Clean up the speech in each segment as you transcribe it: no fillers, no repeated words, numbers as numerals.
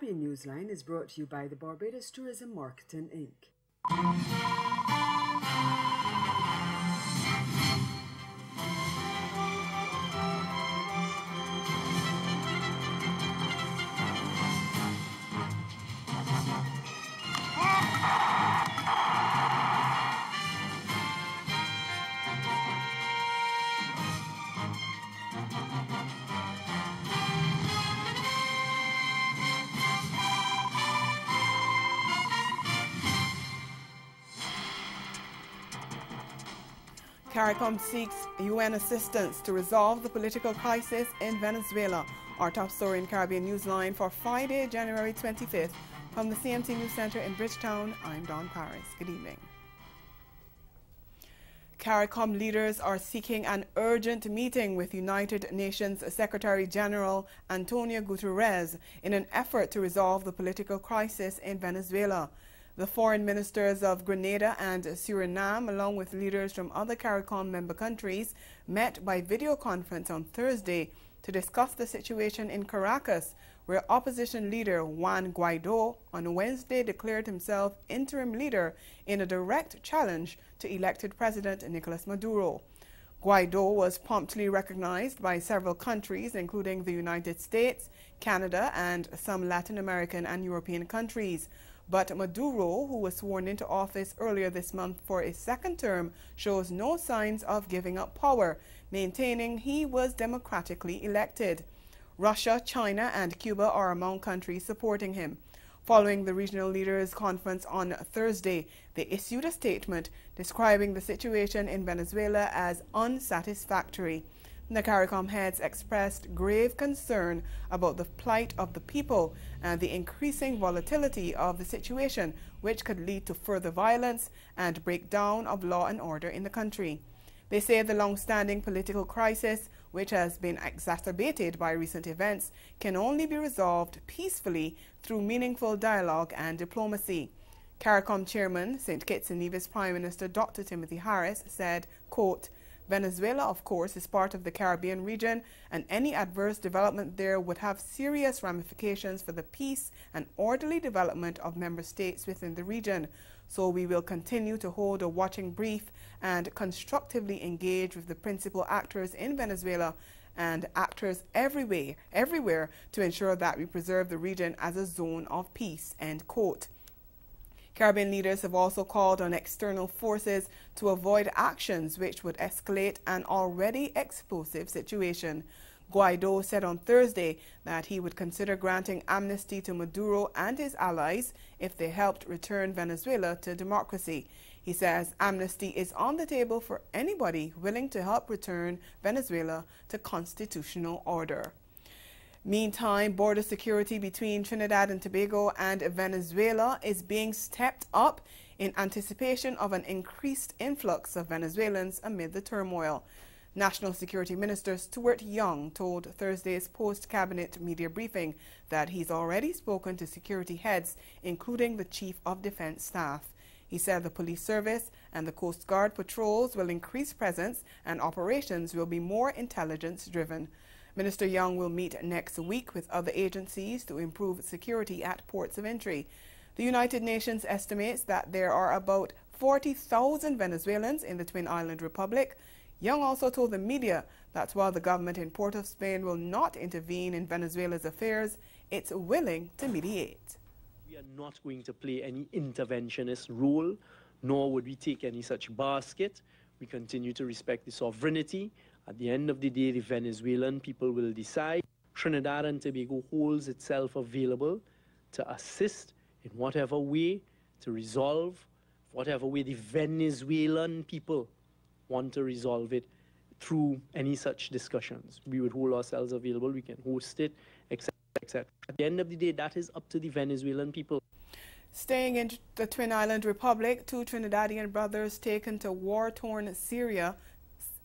Caribbean Newsline is brought to you by the Barbados Tourism Marketing Inc. CARICOM seeks UN assistance to resolve the political crisis in Venezuela. Our top story in Caribbean Newsline for Friday, January 25th. From the CMT News Center in Bridgetown, I'm Dawn Paris. Good evening. CARICOM leaders are seeking an urgent meeting with United Nations Secretary General Antonio Guterres in an effort to resolve the political crisis in Venezuela. The foreign ministers of Grenada and Suriname, along with leaders from other CARICOM member countries, met by video conference on Thursday to discuss the situation in Caracas, where opposition leader Juan Guaido on Wednesday declared himself interim leader in a direct challenge to elected President Nicolas Maduro. Guaido was promptly recognized by several countries, including the United States, Canada, and some Latin American and European countries. But Maduro, who was sworn into office earlier this month for a second term, shows no signs of giving up power, maintaining he was democratically elected. Russia, China, and Cuba are among countries supporting him. Following the regional leaders' conference on Thursday, they issued a statement describing the situation in Venezuela as unsatisfactory. The CARICOM heads expressed grave concern about the plight of the people and the increasing volatility of the situation, which could lead to further violence and breakdown of law and order in the country. They say the long-standing political crisis, which has been exacerbated by recent events, can only be resolved peacefully through meaningful dialogue and diplomacy. CARICOM chairman, St. Kitts and Nevis Prime Minister Dr. Timothy Harris said, quote, Venezuela, of course, is part of the Caribbean region, and any adverse development there would have serious ramifications for the peace and orderly development of member states within the region. So we will continue to hold a watching brief and constructively engage with the principal actors in Venezuela and actors everywhere to ensure that we preserve the region as a zone of peace, end quote. Caribbean leaders have also called on external forces to avoid actions which would escalate an already explosive situation. Guaido said on Thursday that he would consider granting amnesty to Maduro and his allies if they helped return Venezuela to democracy. He says amnesty is on the table for anybody willing to help return Venezuela to constitutional order. Meantime, border security between Trinidad and Tobago and Venezuela is being stepped up in anticipation of an increased influx of Venezuelans amid the turmoil. National Security Minister Stuart Young told Thursday's post-cabinet media briefing that he's already spoken to security heads, including the Chief of Defense Staff. He said the police service and the Coast Guard patrols will increase presence and operations will be more intelligence-driven. Minister Young will meet next week with other agencies to improve security at ports of entry. The United Nations estimates that there are about 40,000 Venezuelans in the Twin Island Republic. Young also told the media that while the government in Port of Spain will not intervene in Venezuela's affairs, it's willing to mediate. We are not going to play any interventionist role, nor would we take any such basket. We continue to respect the sovereignty. At the end of the day, the Venezuelan people will decide. Trinidad and Tobago holds itself available to assist in whatever way, to resolve whatever way the Venezuelan people want to resolve it through any such discussions. We would hold ourselves available, we can host it, etc., etc. At the end of the day, that is up to the Venezuelan people. Staying in the Twin Island Republic, two Trinidadian brothers taken to war-torn Syria,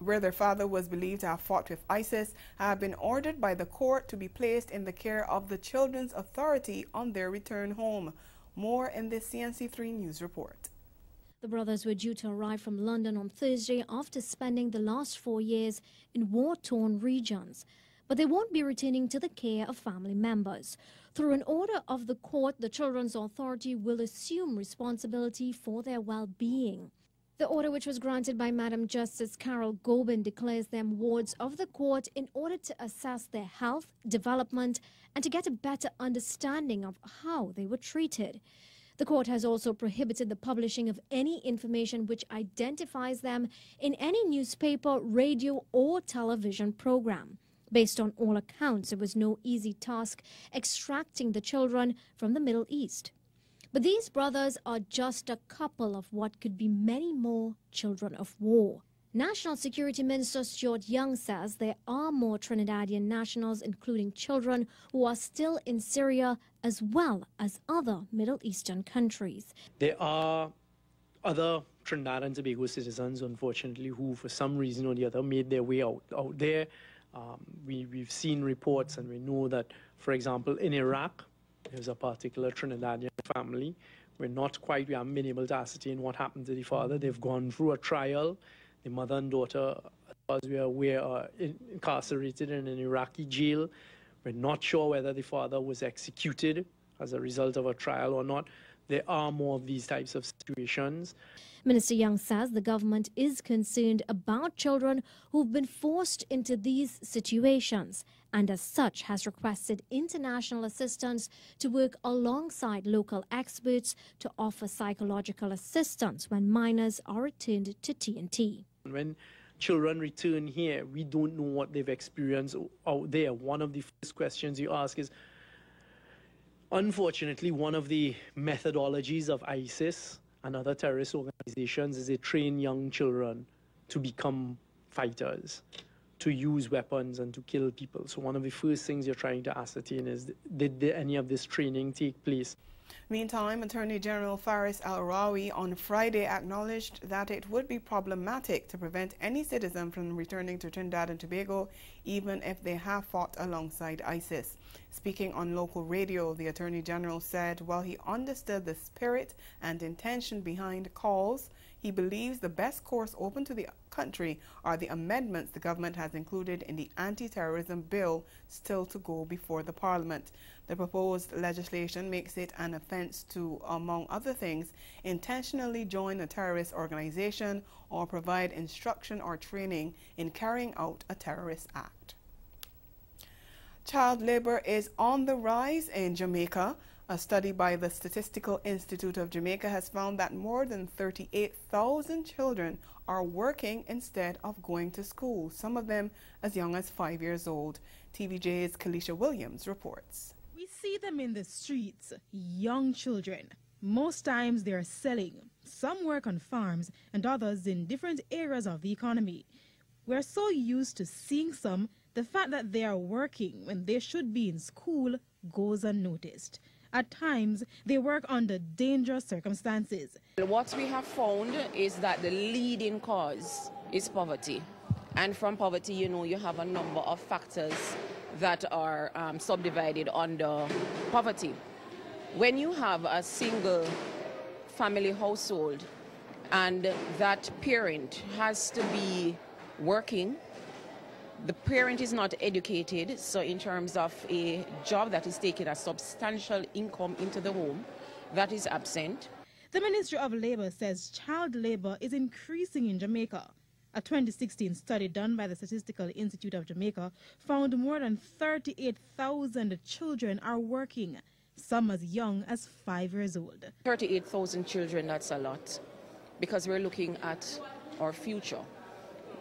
where their father was believed to have fought with ISIS, have been ordered by the court to be placed in the care of the Children's Authority on their return home. More in this CNC3 News report. The brothers were due to arrive from London on Thursday after spending the last 4 years in war-torn regions. But they won't be returning to the care of family members. Through an order of the court, the Children's Authority will assume responsibility for their well-being. The order, which was granted by Madam Justice Carol Gobin, declares them wards of the court in order to assess their health, development, and to get a better understanding of how they were treated. The court has also prohibited the publishing of any information which identifies them in any newspaper, radio, or television program. Based on all accounts, it was no easy task extracting the children from the Middle East. But these brothers are just a couple of what could be many more children of war. National Security Minister Stuart Young says there are more Trinidadian nationals, including children, who are still in Syria as well as other Middle Eastern countries. There are other Trinidad and Tobago citizens, unfortunately, who for some reason or the other made their way out there. We've seen reports, and we know that, for example, in Iraq, there's a particular Trinidadian family. We haven't been able to ascertain what happened to the father. They've gone through a trial. The mother and daughter, as far as we are aware, are incarcerated in an Iraqi jail. We're not sure whether the father was executed as a result of a trial or not. There are more of these types of situations. Minister Young says the government is concerned about children who've been forced into these situations and as such has requested international assistance to work alongside local experts to offer psychological assistance when minors are returned to TNT. When children return here, we don't know what they've experienced out there. One of the first questions you ask is, unfortunately, one of the methodologies of ISIS and other terrorist organizations is they train young children to become fighters, to use weapons and to kill people. So one of the first things you're trying to ascertain is, did any of this training take place? Meantime, Attorney General Faris Al-Rawi on Friday acknowledged that it would be problematic to prevent any citizen from returning to Trinidad and Tobago, even if they have fought alongside ISIS. Speaking on local radio, the Attorney General said while he understood the spirit and intention behind calls, he believes the best course open to the country are the amendments the government has included in the anti-terrorism bill still to go before the Parliament. The proposed legislation makes it an offence to, among other things, intentionally join a terrorist organization or provide instruction or training in carrying out a terrorist act. Child labor is on the rise in Jamaica. A study by the Statistical Institute of Jamaica has found that more than 38,000 children are working instead of going to school, some of them as young as 5 years old. TVJ's Kalisha Williams reports. We see them in the streets, young children. Most times they are selling. Some work on farms and others in different areas of the economy. We're so used to seeing some, the fact that they are working when they should be in school goes unnoticed. At times, they work under dangerous circumstances. What we have found is that the leading cause is poverty. And from poverty, you have a number of factors that are subdivided under poverty. When you have a single family household and that parent has to be working, the parent is not educated, so in terms of a job that is taking a substantial income into the home, that is absent. The Ministry of Labour says child labour is increasing in Jamaica. A 2016 study done by the Statistical Institute of Jamaica found more than 38,000 children are working, some as young as 5 years old. 38,000 children, that's a lot, because we're looking at our future.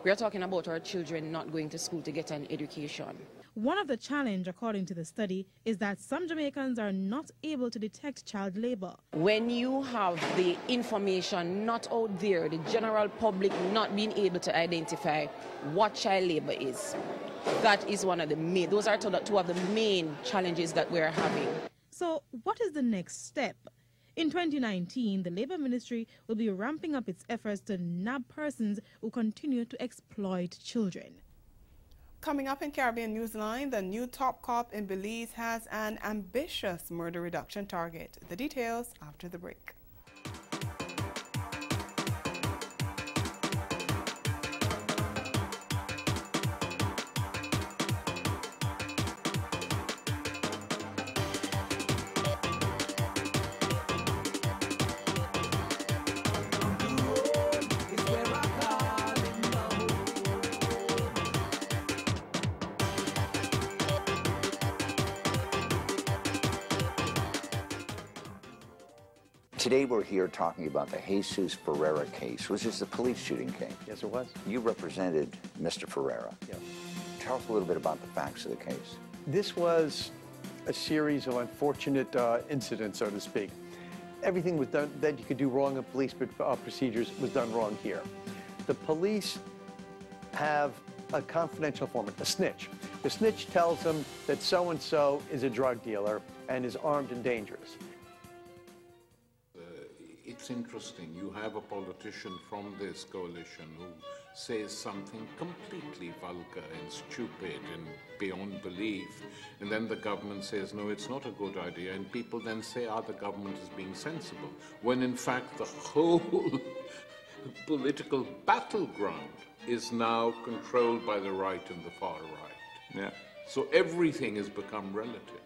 We're talking about our children not going to school to get an education. One of the challenges, according to the study, is that some Jamaicans are not able to detect child labour. When you have the information not out there, the general public not being able to identify what child labour is, that is one of the main, those are two of the main challenges that we're having. So what is the next step? In 2019, the Labour Ministry will be ramping up its efforts to nab persons who continue to exploit children. Coming up in Caribbean Newsline, the new top cop in Belize has an ambitious murder reduction target. The details after the break. Today we're here talking about the Jesus Ferreira case, which is the police shooting case. Yes, it was. You represented Mr. Ferreira. Yeah. Tell us a little bit about the facts of the case. This was a series of unfortunate incidents, so to speak. Everything was done that you could do wrong in police procedures was done wrong here. The police have a confidential informant, a snitch. The snitch tells them that so-and-so is a drug dealer and is armed and dangerous. It's interesting. You have a politician from this coalition who says something completely vulgar and stupid and beyond belief, and then the government says, no, it's not a good idea, and people then say, the government is being sensible, when in fact the whole political battleground is now controlled by the right and the far right. Yeah. So everything has become relative.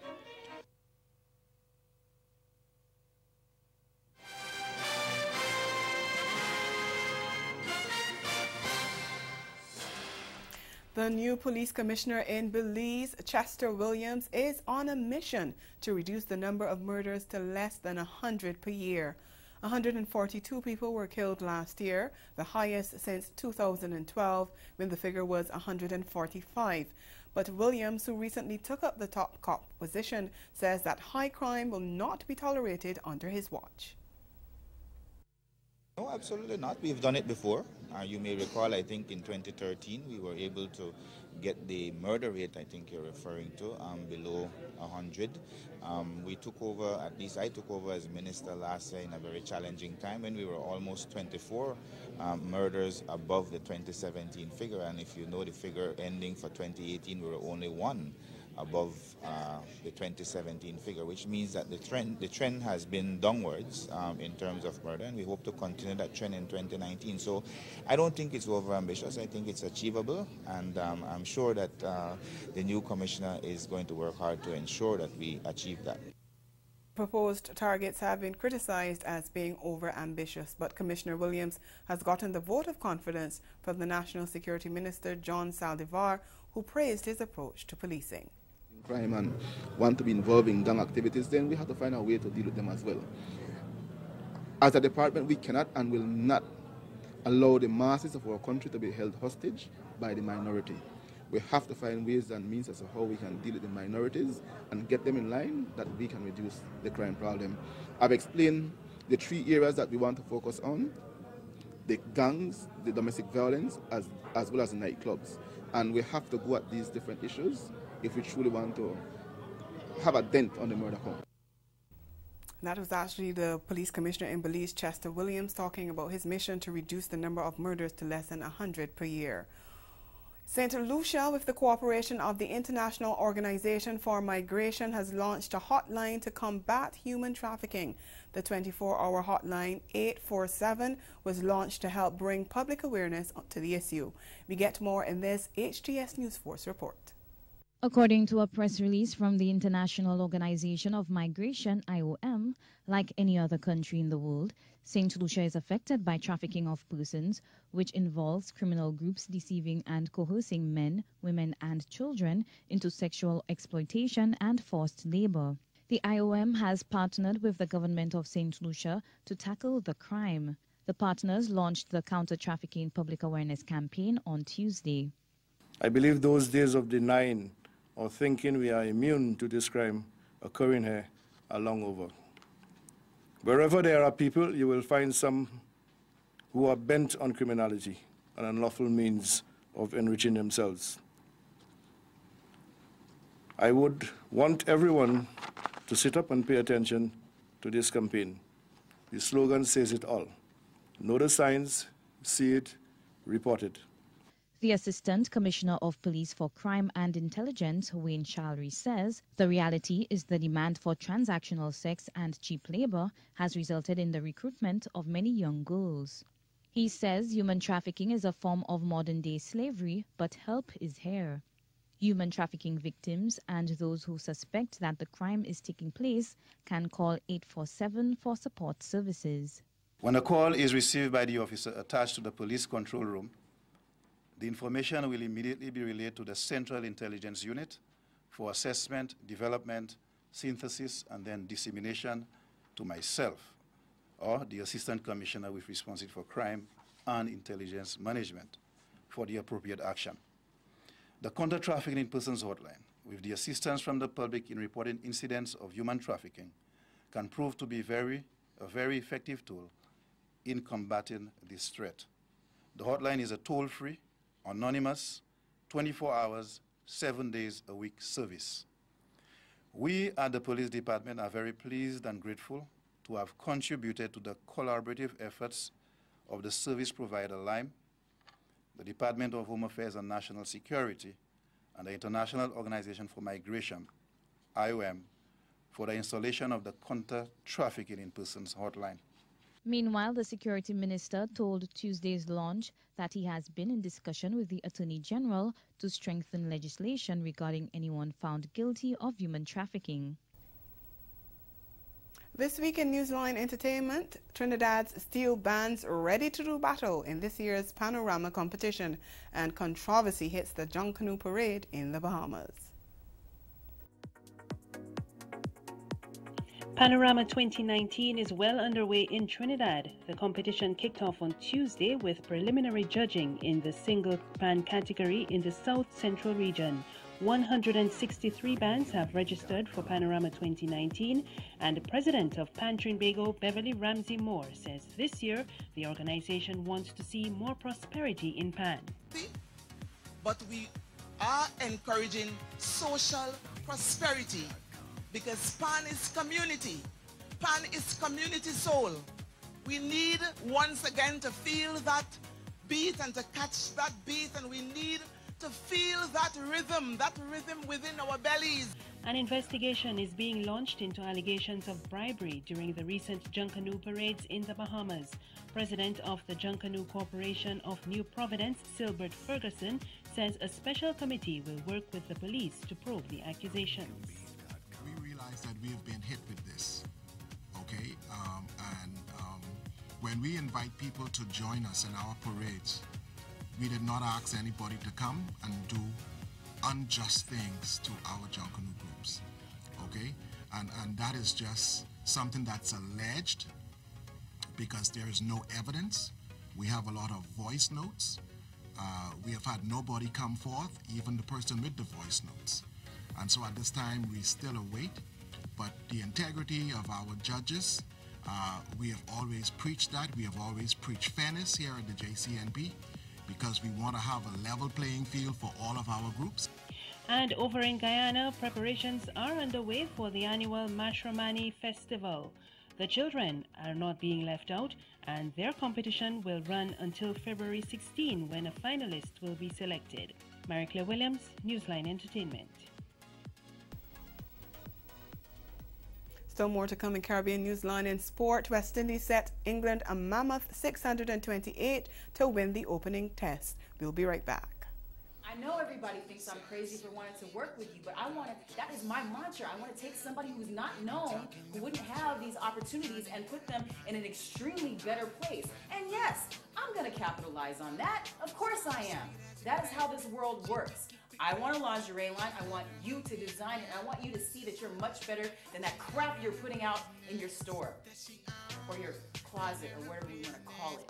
The new police commissioner in Belize, Chester Williams, is on a mission to reduce the number of murders to less than 100 per year. 142 people were killed last year, the highest since 2012, when the figure was 145. But Williams, who recently took up the top cop position, says that high crime will not be tolerated under his watch. No, absolutely not. We've done it before. You may recall, I think in 2013, we were able to get the murder rate, I think you're referring to, below 100. We took over, at least I took over as minister last year in a very challenging time when we were almost 24 murders above the 2017 figure. And if you know the figure ending for 2018, we were only one above the 2017 figure, which means that the trend has been downwards in terms of murder, and we hope to continue that trend in 2019. So I don't think it's overambitious. I think it's achievable, and I'm sure that the new commissioner is going to work hard to ensure that we achieve that. Proposed targets have been criticized as being over-ambitious, but Commissioner Williams has gotten the vote of confidence from the National Security Minister, John Saldivar, who praised his approach to policing. Crime and want to be involved in gang activities, then we have to find a way to deal with them as well. As a department, we cannot and will not allow the masses of our country to be held hostage by the minority. We have to find ways and means as to how we can deal with the minorities and get them in line that we can reduce the crime problem. I've explained the 3 areas that we want to focus on: the gangs, the domestic violence, as well as the nightclubs. And we have to go at these different issues if we truly want to have a dent on the murder count. That was actually the police commissioner in Belize, Chester Williams, talking about his mission to reduce the number of murders to less than 100 per year. St. Lucia, with the cooperation of the International Organization for Migration, has launched a hotline to combat human trafficking. The 24-hour hotline 847 was launched to help bring public awareness to the issue. We get more in this HTS News Force report. According to a press release from the International Organization of Migration, IOM, like any other country in the world, St. Lucia is affected by trafficking of persons, which involves criminal groups deceiving and coercing men, women, and children into sexual exploitation and forced labor. The IOM has partnered with the government of St. Lucia to tackle the crime. The partners launched the Counter-Trafficking Public Awareness Campaign on Tuesday. I believe those days of denying or thinking we are immune to this crime occurring here are long over. Wherever there are people, you will find some who are bent on criminality and unlawful means of enriching themselves. I would want everyone to sit up and pay attention to this campaign. The slogan says it all. Know the signs, see it, report it. The Assistant Commissioner of Police for Crime and Intelligence, Wayne Chalry, says the reality is the demand for transactional sex and cheap labor has resulted in the recruitment of many young girls. He says human trafficking is a form of modern-day slavery, but help is here. Human trafficking victims and those who suspect that the crime is taking place can call 847 for support services. When a call is received by the officer attached to the police control room, the information will immediately be relayed to the Central Intelligence Unit for assessment, development, synthesis, and then dissemination to myself. or the Assistant Commissioner with responsibility for crime and intelligence management for the appropriate action. The Counter Trafficking in Persons Hotline, with the assistance from the public in reporting incidents of human trafficking, can prove to be a very effective tool in combating this threat. The hotline is a toll-free, anonymous, 24 hours, 7 days a week service. We at the Police Department are very pleased and grateful to have contributed to the collaborative efforts of the service provider LIME, the Department of Home Affairs and National Security, and the International Organization for Migration, IOM, for the installation of the Counter Trafficking in Persons hotline. Meanwhile, the Security Minister told Tuesday's launch that he has been in discussion with the Attorney General to strengthen legislation regarding anyone found guilty of human trafficking. This week in Newsline Entertainment, Trinidad's steel bands ready to do battle in this year's Panorama competition, and controversy hits the Junkanoo Parade in the Bahamas. Panorama 2019 is well underway in Trinidad. The competition kicked off on Tuesday with preliminary judging in the single band category in the South Central region. 163 bands have registered for Panorama 2019, and the president of Pan Trinbago, Beverly Ramsey Moore, says this year the organization wants to see more prosperity in Pan. But we are encouraging social prosperity, because Pan is community. Pan is community soul. We need once again to feel that beat and to catch that beat, and we need to feel that rhythm within our bellies. An investigation is being launched into allegations of bribery during the recent Junkanoo parades in the Bahamas. President of the Junkanoo Corporation of New Providence, Silbert Ferguson, says a special committee will work with the police to probe the accusations. We realize that we have been hit with this, okay? When we invite people to join us in our parades, we did not ask anybody to come and do unjust things to our Junkanoo groups, okay? And that is just something that's alleged because there is no evidence. We have a lot of voice notes. We have had nobody come forth, even the person with the voice notes. And so at this time, we still await, but the integrity of our judges, we have always preached that. We have always preached fairness here at the JCNB, because we want to have a level playing field for all of our groups. And over in Guyana, preparations are underway for the annual Mashramani Festival. The children are not being left out, and their competition will run until February 16, when a finalist will be selected. Mary-Claire Williams, Newsline Entertainment. Still more to come in Caribbean Newsline in sport. West Indies set England a mammoth 628 to win the opening test. We'll be right back. I know everybody thinks I'm crazy for wanting to work with you, but that is my mantra. I want to take somebody who's not known, who wouldn't have these opportunities, and put them in an extremely better place. And yes, I'm going to capitalize on that. Of course I am. That is how this world works. I want a lingerie line. I want you to design it. I want you to see that you're much better than that crap you're putting out in your store or your closet or whatever you want to call it.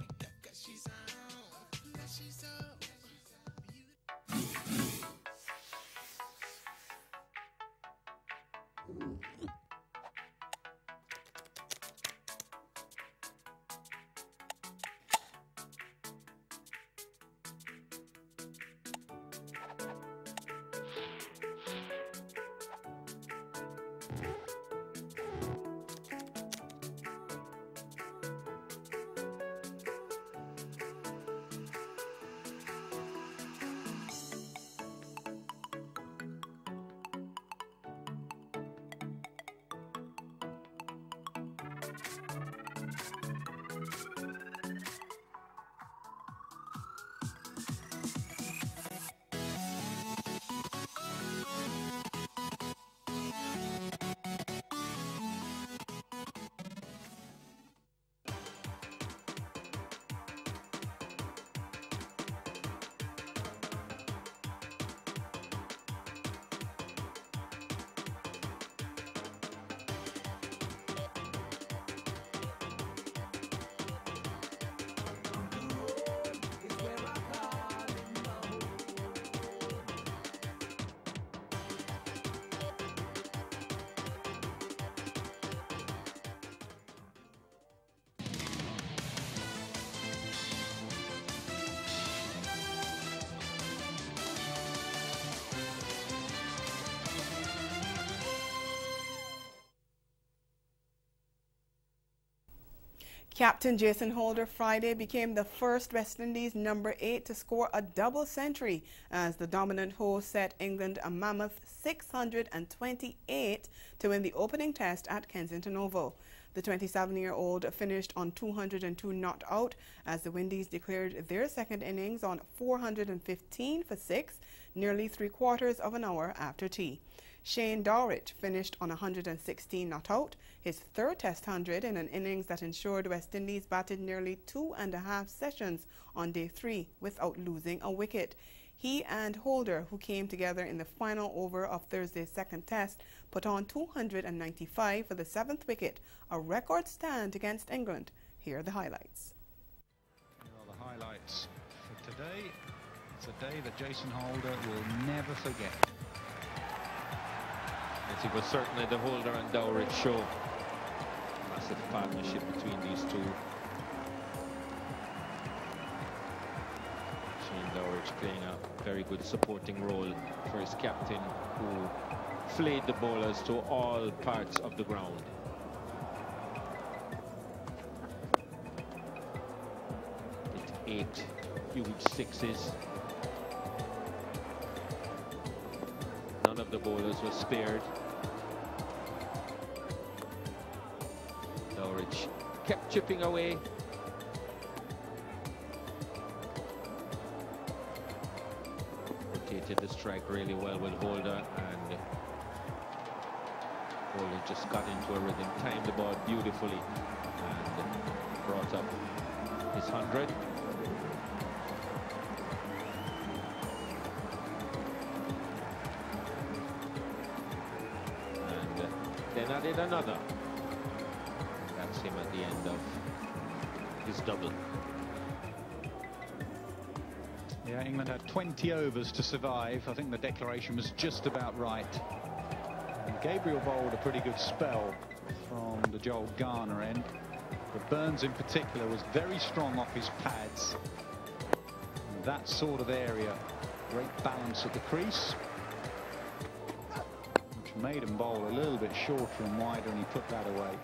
Captain Jason Holder Friday became the first West Indies number 8 to score a double century as the dominant host set England a mammoth 628 to win the opening test at Kensington Oval. The 27-year-old finished on 202 not out as the Windies declared their second innings on 415 for 6, nearly 3/4 of an hour after tea. Shane Dowrich finished on 116 not out, his third Test 100 in an innings that ensured West Indies batted nearly 2.5 sessions on day 3 without losing a wicket. He and Holder, who came together in the final over of Thursday's second test, put on 295 for the 7th wicket, a record stand against England. Here are the highlights. Here are the highlights for today. It's a day that Jason Holder will never forget. Yes, it was certainly the Holder and Dowrich show. Massive partnership between these two. Shane Dowrich playing a very good supporting role for his captain, who flayed the bowlers to all parts of the ground. With 8 huge sixes. None of the bowlers were spared. Dowrich kept chipping away. Rotated the strike really well with Holder, and Holder just got into a rhythm, timed the ball beautifully, and brought up his 100. Then added another. That's him at the end of his double. Yeah, England had 20 overs to survive. I think the declaration was just about right. And Gabriel bowled a pretty good spell from the Joel Garner end. But Burns in particular was very strong off his pads. And that sort of area, great balance at the crease. Made him bowl a little bit shorter and wider, and he put that away.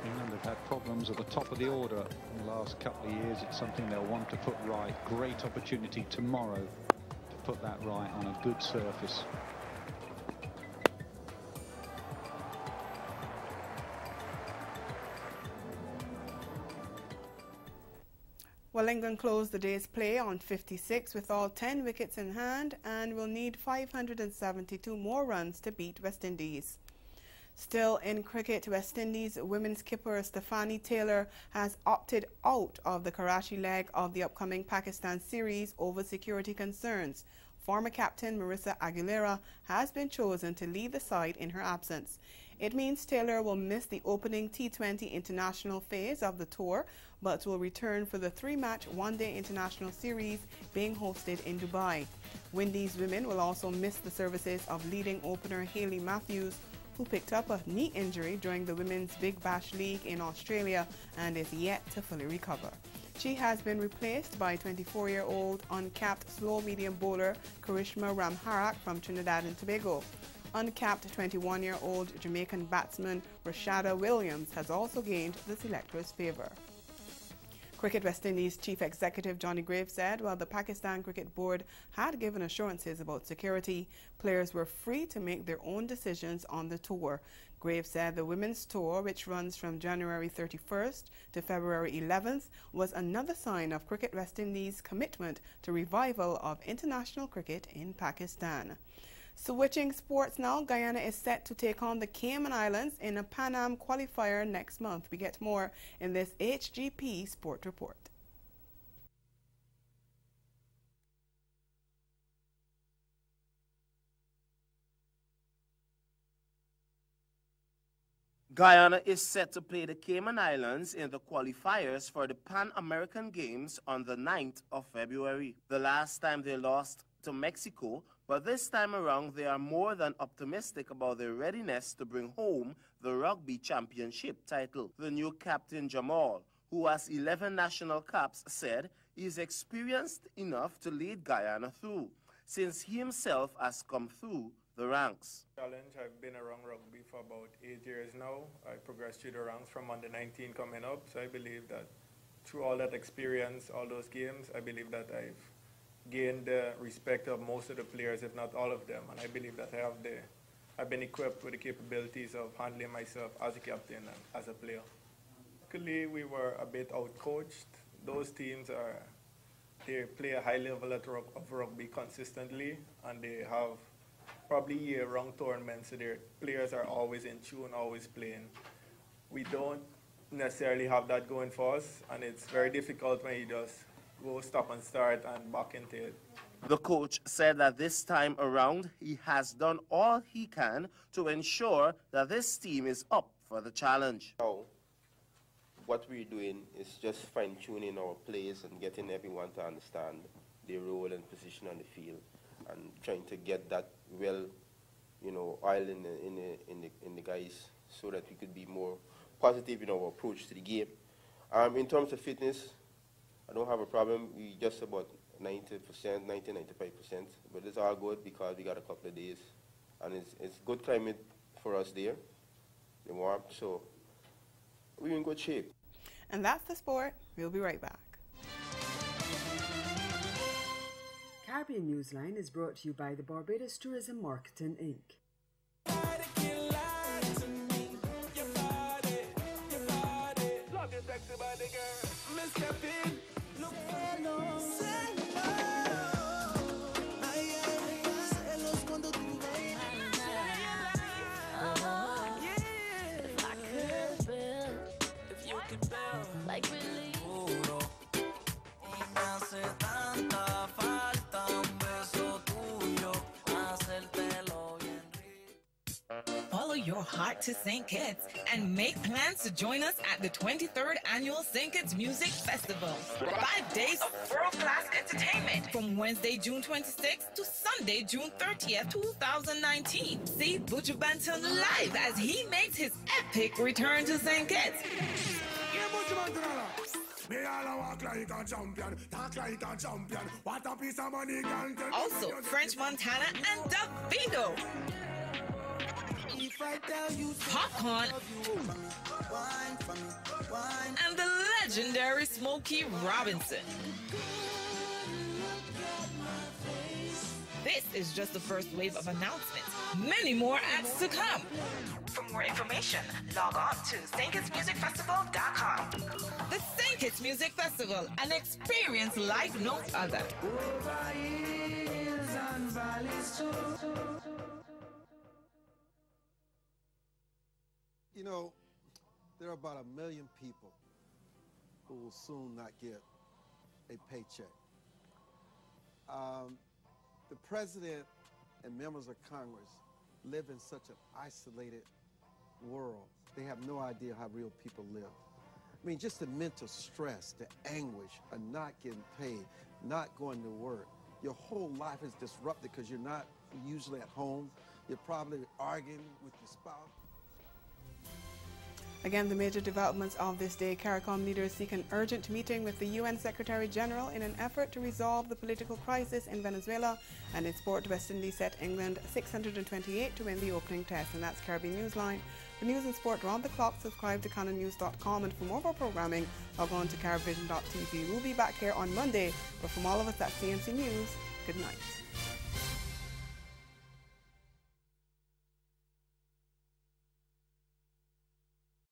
England have had problems at the top of the order in the last couple of years. It's something they'll want to put right. Great opportunity tomorrow to put that right on a good surface. Well, England closed the day's play on 56 with all 10 wickets in hand and will need 572 more runs to beat West Indies. Still in cricket, West Indies women's skipper Stephanie Taylor has opted out of the Karachi leg of the upcoming Pakistan series over security concerns. Former captain Marissa Aguilera has been chosen to lead the side in her absence. It means Taylor will miss the opening T20 international phase of the tour, but will return for the 3-match one-day international series being hosted in Dubai. Windies women will also miss the services of leading opener Hayley Matthews, who picked up a knee injury during the Women's Big Bash League in Australia and is yet to fully recover. She has been replaced by 24-year-old uncapped slow-medium bowler Karishma Ramharak from Trinidad and Tobago. Uncapped 21-year-old Jamaican batsman Rashada Williams has also gained the selectors' favour. Cricket West Indies Chief Executive Johnny Graves said while the Pakistan Cricket Board had given assurances about security, players were free to make their own decisions on the tour. Graves said the women's tour, which runs from January 31st to February 11th, was another sign of Cricket West Indies' commitment to revival of international cricket in Pakistan. Switching sports now, Guyana is set to take on the Cayman Islands in a Pan Am qualifier next month. We get more in this HGP Sport Report. Guyana is set to play the Cayman Islands in the qualifiers for the Pan American Games on the 9th of February. The last time they lost to Mexico, but this time around they are more than optimistic about their readiness to bring home the rugby championship title. The new captain Jamal, who has 11 national caps, said he is experienced enough to lead Guyana through, since he himself has come through the ranks. Challenge. I've been around rugby for about 8 years now. I progressed through the ranks from under 19 coming up, so I believe that through all that experience, all those games, I believe that I've gained the respect of most of the players, if not all of them, and I believe that I've been equipped with the capabilities of handling myself as a captain and as a player. Luckily, we were a bit out-coached. Those teams they play a high level of rugby consistently, and they have probably year-round tournaments, so their players are always in tune, always playing. We don't necessarily have that going for us, and it's very difficult when you just go stop and start and back into it. The coach said that this time around, he has done all he can to ensure that this team is up for the challenge. Now, what we're doing is just fine-tuning our plays and getting everyone to understand their role and position on the field, and trying to get that oil in the guys, so that we could be more positive in our approach to the game. In terms of fitness, I don't have a problem. We just about 90%, 95%, but it's all good because we got a couple of days, and it's good climate for us there, the warm, so we're in good shape. And that's the sport. We'll be right back. Caribbean Newsline is brought to you by the Barbados Tourism Marketing, Inc. Follow your heart to St. Kitts and make plans to join us at the 23rd Annual St. Kitts Music Festival. 5 days of world-class entertainment from Wednesday, June 26th to Sunday, June 30th, 2019. See Butcher Banton live as he makes his epic return to St. Kitts. Also, French Montana and Davido. Popcorn and the legendary Smokey Robinson. This is just the first wave of announcements. Many more acts to come. For more information, log on to StKittsMusicFestival.com. The St. Kitts Music Festival, an experience like no other. You know, there are about 1 million people who will soon not get a paycheck. The president and members of Congress live in such an isolated world. They have no idea how real people live. I mean, just the mental stress, the anguish of not getting paid, not going to work. Your whole life is disrupted because you're not usually at home. You're probably arguing with your spouse. Again, the major developments of this day. CARICOM leaders seek an urgent meeting with the UN Secretary General in an effort to resolve the political crisis in Venezuela. And in sport, West Indies set England 628 to win the opening test. And that's Caribbean Newsline. For news and sport round the clock, subscribe to CanonNews.com. And for more of our programming, log on to CaribVision.tv. We'll be back here on Monday. But from all of us at CMC News, good night.